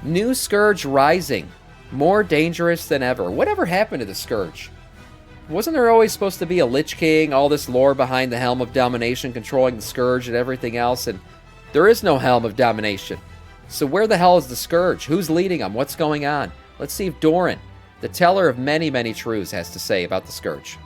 New Scourge rising. More dangerous than ever. Whatever happened to the Scourge? Wasn't there always supposed to be a Lich King, all this lore behind the Helm of Domination controlling the Scourge and everything else, and there is no Helm of Domination. So where the hell is the Scourge? Who's leading them? What's going on? Let's see if Doran, the teller of many, many truths, has to say about the Scourge.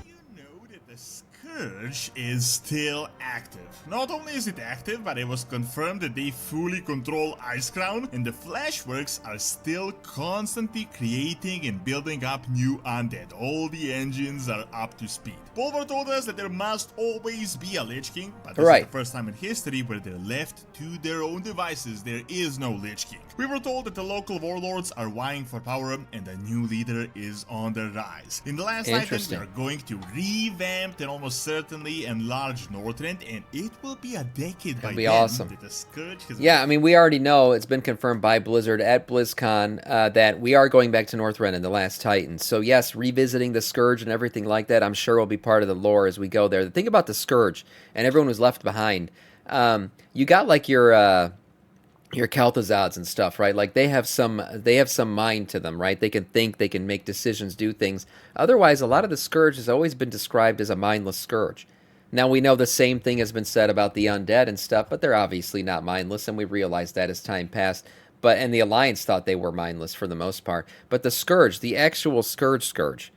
You know that the Scourge is still active. Not only is it active, but it was confirmed that they fully control Icecrown, and the Fleshworks are still constantly creating and building up new undead. All the engines are up to speed. Bulwer told us that there must always be a Lich King, but this is the first time in history where they're left to their own devices. There is no Lich King. We were told that the local warlords are vying for power and a new leader is on the rise. In the last item, we are going to revamp and almost certainly enlarge Northrend, and it will be a decade by then. Awesome. That the Scourge has I mean, we already know, it's been confirmed by Blizzard at BlizzCon that we are going back to Northrend in the Last Titan. So yes, revisiting the Scourge and everything like that, I'm sure will be part of the lore as we go there. The thing about the Scourge, and everyone was left behind, you got like your Kel'Thazads and stuff, right? Like they have some mind to them, right? They can think, they can make decisions, do things. Otherwise, a lot of the Scourge has always been described as a mindless Scourge. Now we know the same thing has been said about the undead and stuff, but they're obviously not mindless, and we realized that as time passed. And the Alliance thought they were mindless for the most part. But the Scourge, the actual Scourge,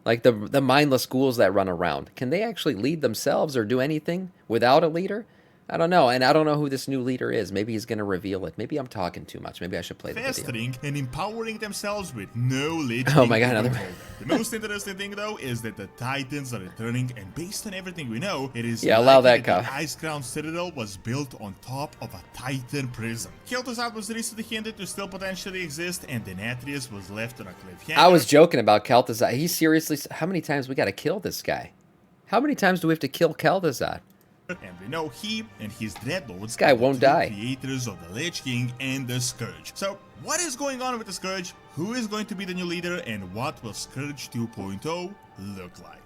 like the mindless ghouls that run around, can they actually lead themselves or do anything without a leader? I don't know, and I don't know who this new leader is. Maybe he's going to reveal it. Maybe I'm talking too much. Maybe I should play the video. Festering and empowering themselves with no Lich King. Oh my god, another... The most interesting thing, though, is that the Titans are returning, and based on everything we know, it is allow that the Icecrown Citadel was built on top of a Titan prison. Kel'Thuzad was recently hinted to still potentially exist, and Denetrius was left on a cliffhanger. I was joking about Kel'Thuzad. He seriously... How many times we got to kill this guy? How many times do we have to kill Kel'Thuzad? And we know he and his Dreadlords this guy won't die. Creators of the Lich King and the Scourge. So, what is going on with the Scourge? Who is going to be the new leader? And what will Scourge 2.0 look like?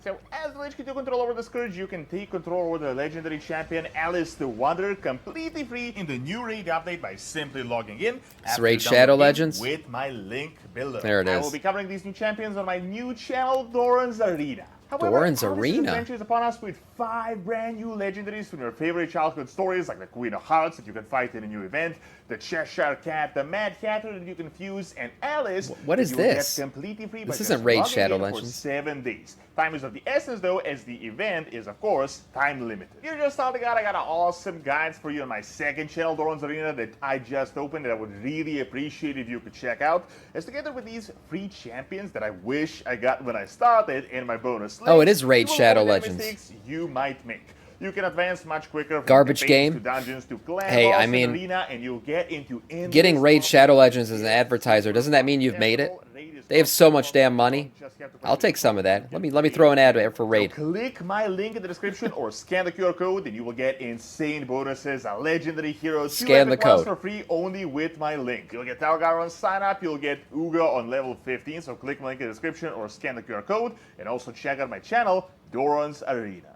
So, as the Lich King took control over the Scourge, you can take control over the legendary champion Alice the Wanderer completely free in the new raid update by simply logging in. It's Raid Shadowlands with my link below. There it is. I will be covering these new champions on my new channel, Doran's Arena. Doran's Arena. Adventure is upon us with 5 brand new legendaries from your favorite childhood stories, like the Queen of Hearts that you can fight in a new event, the Cheshire Cat, the Mad Hatter that you can fuse, and Alice. What is this? Get completely free. This isn't Raid Shadowlands. For 7 days. Time is of the essence, though, as the event is, of course, time limited. You're just starting out. I got awesome guides for you on my second channel, Doran's Arena, that I just opened, that I would really appreciate if you could check out. As together with these free champions that I wish I got when I started, and my bonus links, oh, it is Raid Shadowlands. Mistakes you might make. You can advance much quicker from garbage game to dungeons to clan hey, I mean, arena, and you'll get into getting Raid Shadowlands as an advertiser, doesn't that mean you've made it? They have so much damn money. I'll take some of that. Let me throw an ad for Raid. So click my link in the description or scan the QR code, and you will get insane bonuses, a legendary hero, scan the code for free only with my link. You'll get Talgar on sign up, you'll get Uga on level 15, so click my link in the description or scan the QR code, and also check out my channel, Doran's Arena.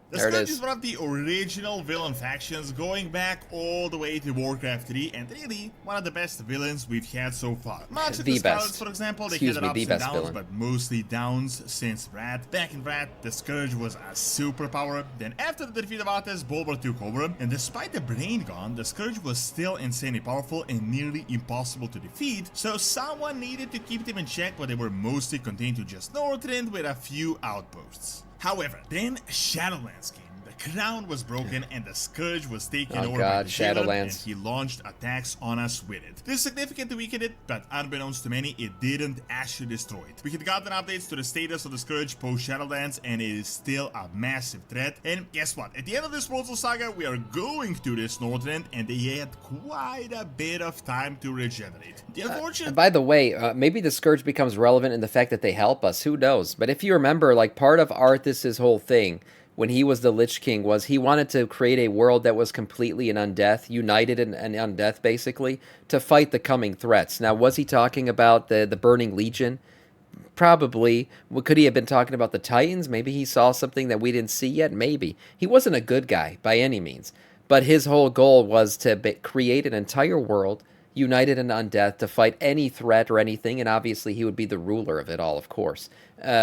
The Scourge is one of the original villain factions, going back all the way to Warcraft 3, and really one of the best villains we've had so far. Much of the Scarlets, for example, they had ups and downs, villain. But mostly downs since Wrath. Back in Wrath, the Scourge was a superpower. Then after the defeat of Arthas, Bulwer took over, and despite the brain gone, the Scourge was still insanely powerful and nearly impossible to defeat, so someone needed to keep them in check, but they were mostly contained to just Northrend with a few outposts. However, then Shadowlands came. The crown was broken and the Scourge was taken over by the Shadowlands, and he launched attacks on us with it. This significantly weakened it, but unbeknownst to many, it didn't actually destroy it. We had gotten updates to the status of the Scourge post-Shadowlands, and it is still a massive threat. And guess what? At the end of this Worlds Saga, we are going to this Northrend, and they had quite a bit of time to regenerate. The unfortunate... by the way, maybe the Scourge becomes relevant in the fact that they help us. Who knows? But if you remember, like, part of Arthas' whole thing when he was the Lich King was he wanted to create a world that was completely an undeath, united in undeath, basically, to fight the coming threats. Now, was he talking about the Burning Legion? Probably. Well, could he have been talking about the Titans? Maybe he saw something that we didn't see yet? Maybe. He wasn't a good guy by any means. But his whole goal was to create an entire world united in undeath to fight any threat or anything, and obviously he would be the ruler of it all, of course.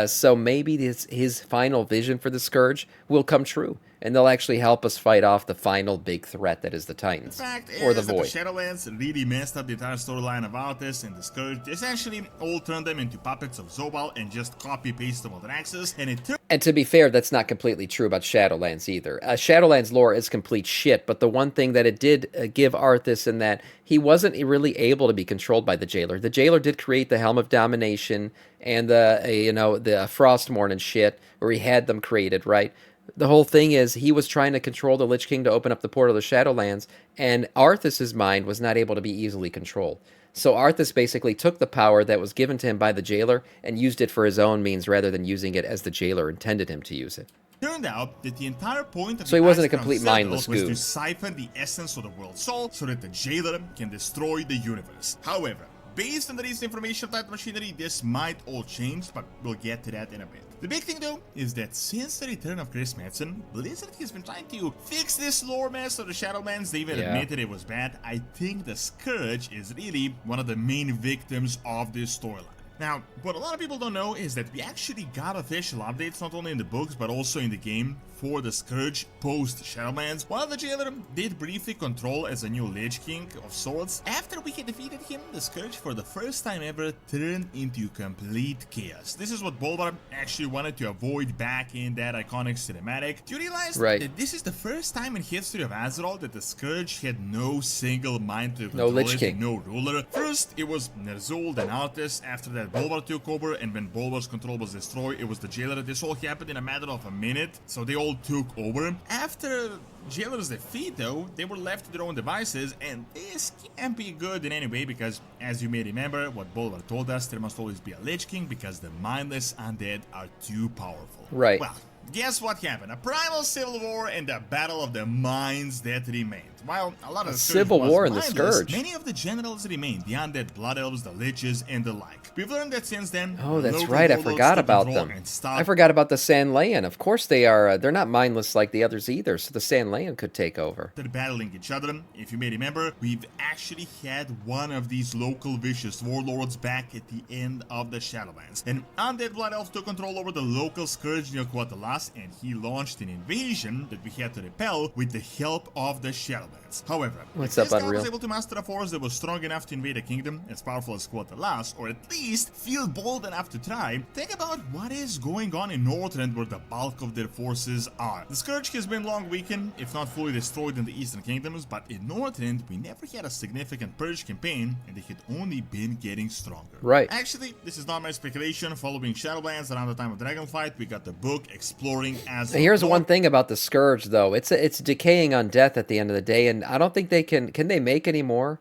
So maybe his final vision for the Scourge will come true, and they'll actually help us fight off the final big threat that is the Titans. The fact or is the that Void. the Shadowlands really messed up the entire storyline about this, and the Scourge essentially all turned them into puppets of Zobal and just copy-paste them on Draxus, and it took... And to be fair, that's not completely true about Shadowlands either. Shadowlands lore is complete shit, but the one thing that it did give Arthas in that he wasn't really able to be controlled by the Jailer. The Jailer did create the Helm of Domination and the Frostmourne and shit, where he had them created, right? The whole thing is he was trying to control the Lich King to open up the portal to Shadowlands, and Arthas's mind was not able to be easily controlled. So Arthas basically took the power that was given to him by the Jailer and used it for his own means rather than using it as the Jailer intended him to use it. Turned out that the entire point of So the he wasn't a Icecrown complete Citadel mindless was goo. to siphon the essence of the world's soul so that the Jailer can destroy the universe. However, based on the recent information of Titan Machinery, this might all change, but we'll get to that in a bit. The big thing though is that since the return of Chris Madsen, Blizzard has been trying to fix this lore mess of the Shadowlands. They even admitted it was bad. I think the Scourge is really one of the main victims of this storyline. Now, what a lot of people don't know is that we actually got official updates not only in the books but also in the game for the Scourge post-Shadowlands. While the Jailer did briefly control as a new Lich King of sorts, after we had defeated him, the Scourge for the first time ever turned into complete chaos. This is what Bolvar actually wanted to avoid back in that iconic cinematic. Do you realize that this is the first time in history of Azeroth that the Scourge had no single mind to control Lich it, King. no ruler? First, it was Ner'zhul, then Altus. After that, Bolvar took over, and when Bolvar's control was destroyed, it was the Jailer. This all happened in a matter of a minute, so they all took over. After Jailer's defeat, though, they were left to their own devices, and this can't be good in any way because, as you may remember, what Bolvar told us, there must always be a Lich King because the mindless undead are too powerful. Right. Well, guess what happened? A primal civil war and a battle of the minds that remained. While a lot of the civil war in the Scourge. Many of the generals remained, the undead blood elves, the liches, and the like. We've learned that since then. Oh, that's local right. I warlords forgot took about control them. and stopped. I forgot about the Sandlayan. Of course they are. They're not mindless like the others either, so the Sandlayan could take over. They're battling each other. If you may remember, we've actually had one of these local vicious warlords back at the end of the Shadowlands. An undead blood elf took control over the local Scourge near Quatalas, and he launched an invasion that we had to repel with the help of the Shadowlands. However, What's if up, this guy Unreal? was able to master a force that was strong enough to invade a kingdom as powerful as Quatalas, or at least feel bold enough to try, think about what is going on in Northrend where the bulk of their forces are. The Scourge has been long weakened, if not fully destroyed in the Eastern Kingdoms, but in Northrend we never had a significant purge campaign and they had only been getting stronger. Right. Actually, this is not my speculation. Following Shadowlands around the time of Dragonflight, we got the book exploring Azeroth. Here's one thing about the Scourge, though. It's decaying on death at the end of the day, and I don't think they can they make any more?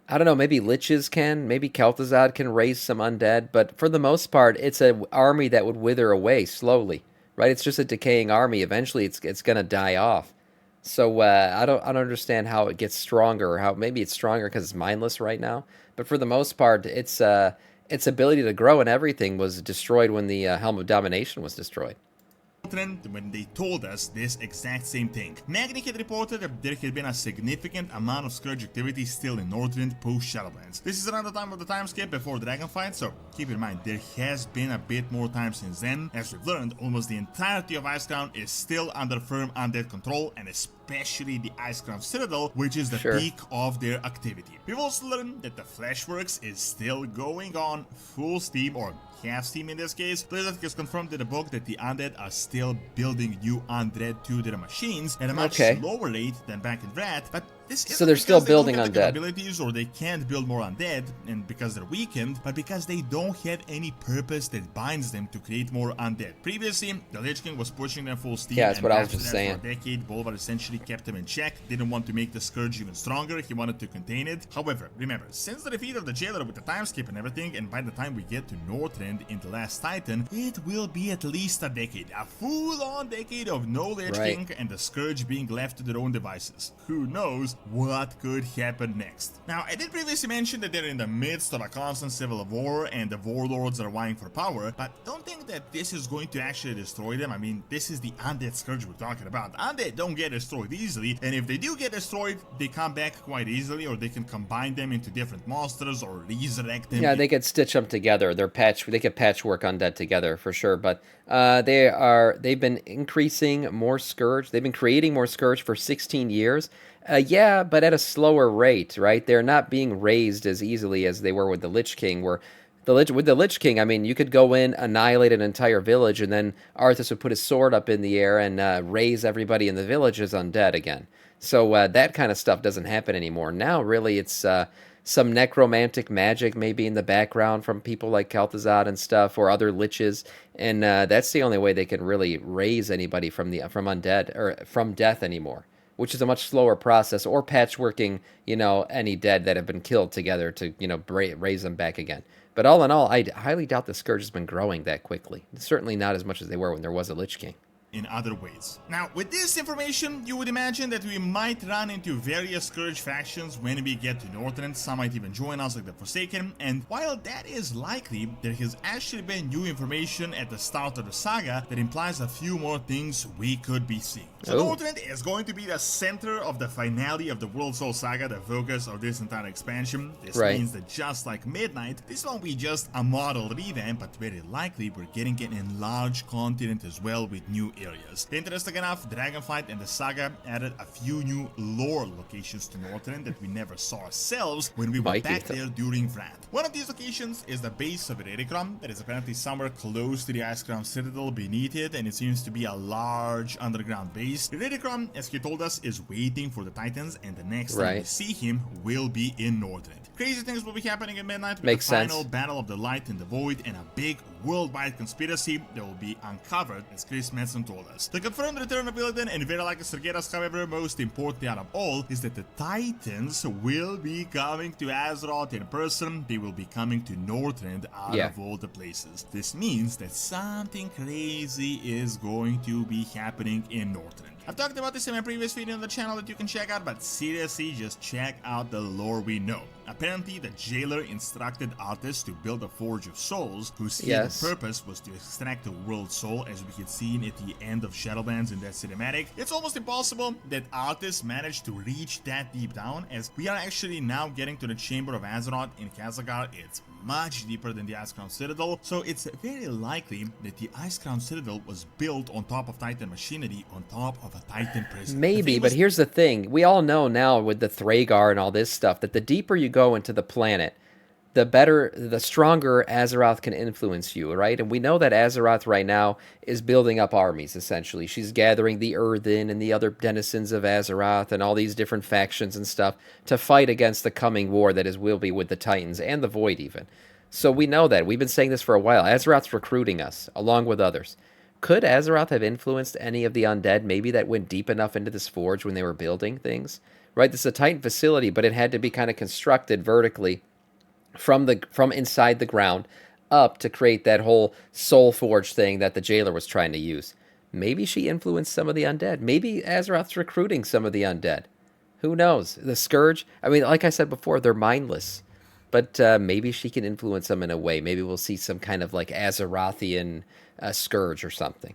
I don't know, maybe Liches can, maybe Kel'Thuzad can raise some undead, but for the most part, it's an army that would wither away slowly, right? It's just a decaying army. Eventually, it's going to die off. So I don't understand how it gets stronger, or how maybe it's stronger because it's mindless right now. But for the most part, its ability to grow and everything was destroyed when the Helm of Domination was destroyed. When they told us this exact same thing. Magni had reported that there had been a significant amount of Scourge activity still in Northrend post-Shadowlands. This is around the time of the time skip before Dragonflight, so keep in mind there has been a bit more time since then. As we've learned, almost the entirety of Icecrown is still under firm undead control, and especially the Icecrown Citadel, which is the peak of their activity. We've also learned that the Fleshworks is still going on full steam, or half steam in this case. Blizzard has confirmed in the book that the undead are still building new undead to their machines at a much slower rate than back in Wrath, but this isn't so they're still building they don't have the undead capabilities, or they can't build more undead, and because they're weakened, but because they don't have any purpose that binds them to create more undead. Previously, the Lich King was pushing them full steam. Yeah, that's what I was after just that, saying. For a decade, Bolvar essentially kept them in check. Didn't want to make the Scourge even stronger. He wanted to contain it. However, remember, since the defeat of the Jailer with the time skip and everything, and by the time we get to Northrend in the Last Titan, it will be at least a decade. A full-on decade of no Lich King and the Scourge being left to their own devices. Who knows what could happen next. Now, I did previously mention that they're in the midst of a constant civil war and the warlords are vying for power, but don't think that this is going to actually destroy them. I mean, this is the undead scourge we're talking about. Undead don't get destroyed easily, and if they do get destroyed, they come back quite easily, or they can combine them into different monsters or resurrect them. Yeah, they could stitch them together. They could patchwork undead together for sure. But they've been increasing more scourge. They've been creating more scourge for 16 years. Yeah, but at a slower rate, right? They're not being raised as easily as they were with the Lich King, where with the Lich King, I mean, you could go in, annihilate an entire village, and then Arthas would put his sword up in the air and raise everybody in the village as undead again. So that kind of stuff doesn't happen anymore. Now, really, it's some necromantic magic maybe in the background from people like Kel'Thuzad and stuff, or other liches, and that's the only way they can really raise anybody from undead or from death anymore, which is a much slower process, or patchworking, any dead that have been killed together to, raise them back again. But all in all, I highly doubt the Scourge has been growing that quickly. Certainly not as much as they were when there was a Lich King. In other ways. Now, with this information, you would imagine that we might run into various Scourge factions when we get to Northrend. Some might even join us like the Forsaken, and while that is likely, there has actually been new information at the start of the saga that implies a few more things we could be seeing. So Northrend is going to be the center of the finale of the World Soul Saga, the focus of this entire expansion. This means that just like Midnight, this won't be just a model revamp, but very likely we're getting an enlarged continent as well with new areas. Interesting enough, Dragonflight and the Saga added a few new lore locations to Northrend that we never saw ourselves when we were back there during Vrad. One of these locations is the base of Iridicron that is apparently somewhere close to the Icecrown Citadel beneath it, and it seems to be a large underground base. Iridicron, as he told us, is waiting for the Titans, and the next time we see him will be in Northrend. Crazy things will be happening at Midnight with the final battle of the light and the void, and a big worldwide conspiracy that will be uncovered, as Chris Metzen told us. The confirmed return of Illidan and Veralakis Sergeras, however, most importantly out of all, is that the Titans will be coming to Azeroth in person. They will be coming to Northrend out of all the places. This means that something crazy is going to be happening in Northrend. I've talked about this in my previous video on the channel that you can check out, but seriously, just check out the lore we know. Apparently, the jailer instructed Arthas to build a Forge of Souls, whose hidden purpose was to extract the World Soul, as we had seen at the end of Shadowlands in that cinematic. It's almost impossible that Arthas managed to reach that deep down, as we are actually now getting to the Chamber of Azeroth in Khazakar. It's much deeper than the Icecrown Citadel, so it's very likely that the Icecrown Citadel was built on top of Titan machinery, on top of a Titan prison. Maybe, but here's the thing. We all know now with the Thragar and all this stuff that the deeper you go into the planet, the stronger Azeroth can influence you, right? And we know that Azeroth right now is building up armies, essentially. She's gathering the Earthen and the other denizens of Azeroth and all these different factions and stuff to fight against the coming war that will be with the Titans and the Void even. So we know that. We've been saying this for a while. Azeroth's recruiting us, along with others. Could Azeroth have influenced any of the undead, maybe that went deep enough into this forge when they were building things? Right, this is a Titan facility, but it had to be kind of constructed vertically from inside the ground up to create that whole soul forge thing that the jailer was trying to use. Maybe she influenced some of the undead. Maybe Azeroth's recruiting some of the undead. Who knows? The Scourge, I mean, like I said before, they're mindless. But maybe she can influence them in a way. Maybe we'll see some kind of like Azerothian Scourge or something.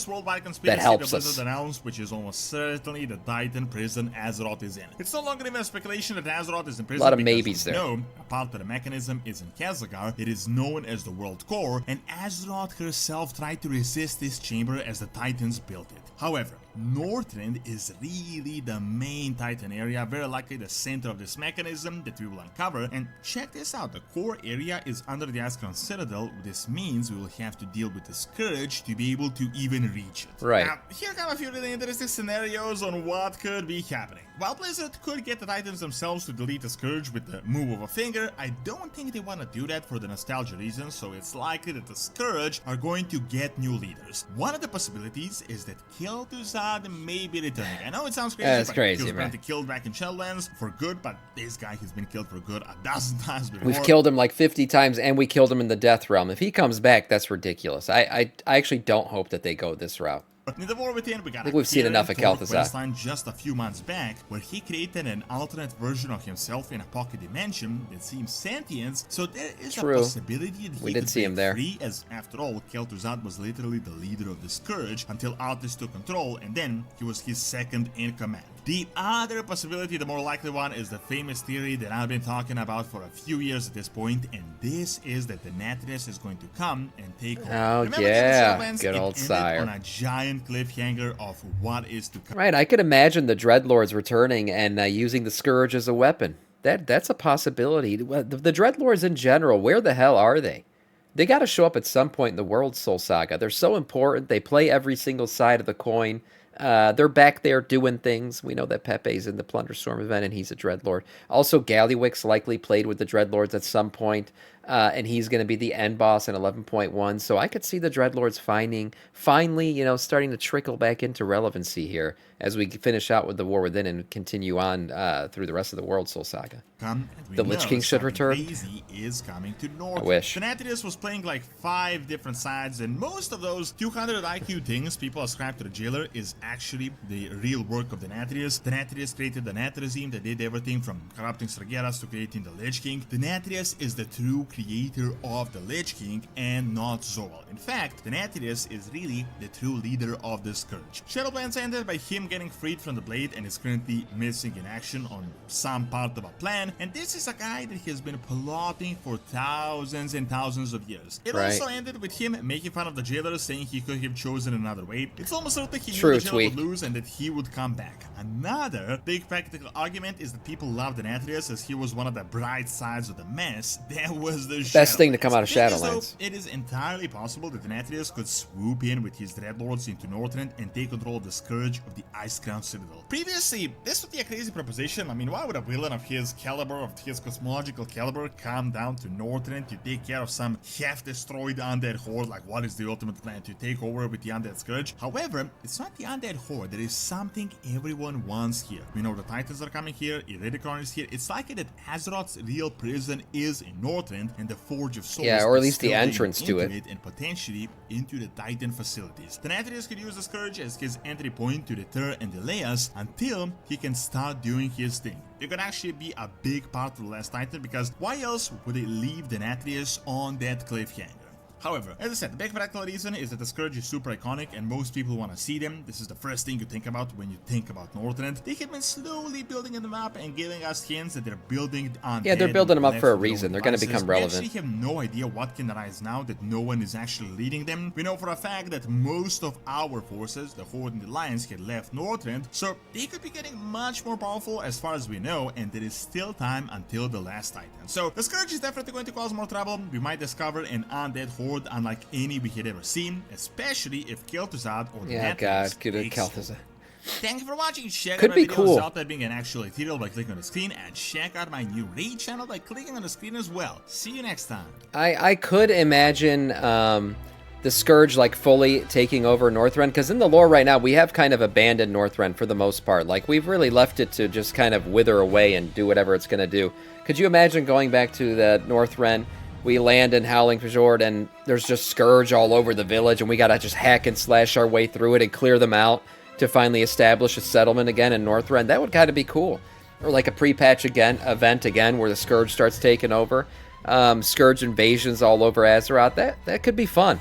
Worldwide conspiracy that Blizzard announced, which is almost certainly the Titan prison Azeroth is in. It's no longer even speculation that Azeroth is in prison. A lot of maybes there. No, a part of the mechanism is in Khazakar. It is known as the World Core, and Azeroth herself tried to resist this chamber as the Titans built it. However, Northrend is really the main Titan area, very likely the center of this mechanism that we will uncover. And check this out, the core area is under the Icecrown Citadel. This means we will have to deal with the Scourge to be able to even reach it. Right. Now, here come a few really interesting scenarios on what could be happening. While Blizzard could get the Titans themselves to delete the Scourge with the move of a finger, I don't think they want to do that for the nostalgia reasons, so it's likely that the Scourge are going to get new leaders. One of the possibilities is that Kel'Thuzad may be returning. I know it sounds crazy, That's but crazy, he was man. killed back in Shadowlands for good, but this guy has been killed for good a dozen times before. We've killed him like 50 times, and we killed him in the Death Realm. If he comes back, that's ridiculous. I actually don't hope that they go this route. In the War Within, we got I think we've seen enough of Kel'Thuzad questline just a few months back, where he created an alternate version of himself in a pocket dimension that seems sentient, so there is True. a possibility that We he did could see him break there. free, as after all, Kel'Thuzad was literally the leader of the Scourge until Arthas took control, and then he was his second in command. The other possibility, the more likely one, is the famous theory that I've been talking about for a few years at this point, and this is that the Natris is going to come and take over. Oh, Remember yeah. Shatterlands? Good It old ended sire. on a giant cliffhanger of what is to come. Right, I could imagine the Dreadlords returning and using the Scourge as a weapon. That's a possibility. The Dreadlords in general, where the hell are they? They got to show up at some point in the World Soul Saga. They're so important. They play every single side of the coin. They're back there doing things. We know that Pepe's in the Plunderstorm event, and he's a Dreadlord. Also, Galliwix likely played with the Dreadlords at some point, and he's going to be the end boss in 11.1. So I could see the Dreadlords finally, starting to trickle back into relevancy here as we finish out with the War Within and continue on through the rest of the World Soul Saga. The Lich King should return. Crazy is coming to North. I wish. The Natris was playing like 5 different sides, and most of those 200 IQ things people ascribe to the Jailer is actually the real work of the Natris. The Natris created the Natrizim that did everything from corrupting Sargeras to creating the Lich King. The Natris is the true creator of the Lich King and not Zoral. In fact, the Natris is really the true leader of the Scourge. Shadowlands ended by him getting freed from the Blade and is currently missing in action on some part of a plan, and this is a guy that has been plotting for thousands and thousands of years. It also ended with him making fun of the Jailer, saying he could have chosen another way. It's almost certain he knew the Jailer would lose and that he would come back. Another big practical argument is that people love the Natris as he was one of the bright sides of the mess. That was the best thing to come out of Shadowlands. It is entirely possible that the Natris could swoop in with his Dreadlords into Northrend and take control of the Scourge of the Icecrown Citadel. Previously, this would be a crazy proposition. I mean, why would a villain of his caliber, of his cosmological caliber, come down to Northrend to take care of some half-destroyed undead horde? Like, what is the ultimate plan? To take over with the undead Scourge? However, it's not the undead horde. There is something everyone wants here. We know the Titans are coming here, Iridicron is here. It's likely that Azeroth's real prison is in Northrend, and the Forge of Souls, or at least the entrance to it, and potentially into the Titan facilities. The Natris could use the Scourge as his entry point to deter and delay us until he can start doing his thing. It could actually be a big part of the Last Titan, because why else would they leave the Natris on that cliffhanger? However, as I said, the big practical reason is that the Scourge is super iconic and most people want to see them. This is the first thing you think about when you think about Northrend. They have been slowly building them up and giving us hints that they're building on. Yeah, they're building them up for a reason. They're going to become relevant. We actually have no idea what can arise now that no one is actually leading them. We know for a fact that most of our forces, the Horde and the Alliance, had left Northrend, so they could be getting much more powerful as far as we know, and there is still time until the Last Titan. So the Scourge is definitely going to cause more trouble. We might discover an undead horde unlike any we had ever seen, especially if Kel'Thuzad or the Natris Kel'Thuzad. Thank you for watching. Check Could out be my videos cool. out there being an actual ethereal by clicking on the screen, and check out my new raid channel by clicking on the screen as well. See you next time. I could imagine the Scourge like fully taking over Northrend, because in the lore right now we have kind of abandoned Northrend for the most part. Like, we've really left it to just kind of wither away and do whatever it's going to do. Could you imagine going back to the Northrend? We land in Howling Fjord and there's just Scourge all over the village, and we gotta just hack and slash our way through it and clear them out to finally establish a settlement again in Northrend. That would kind of be cool. Or like a pre-patch event again where the Scourge starts taking over. Scourge invasions all over Azeroth. That could be fun.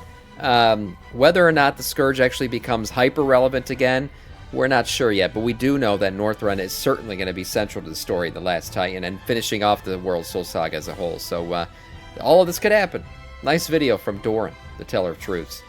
Whether or not the Scourge actually becomes hyper-relevant again, we're not sure yet, but we do know that Northrend is certainly going to be central to the story of The Last Titan and finishing off the World Soul Saga as a whole. So all of this could happen. Nice video from Doran, the Teller of Truths.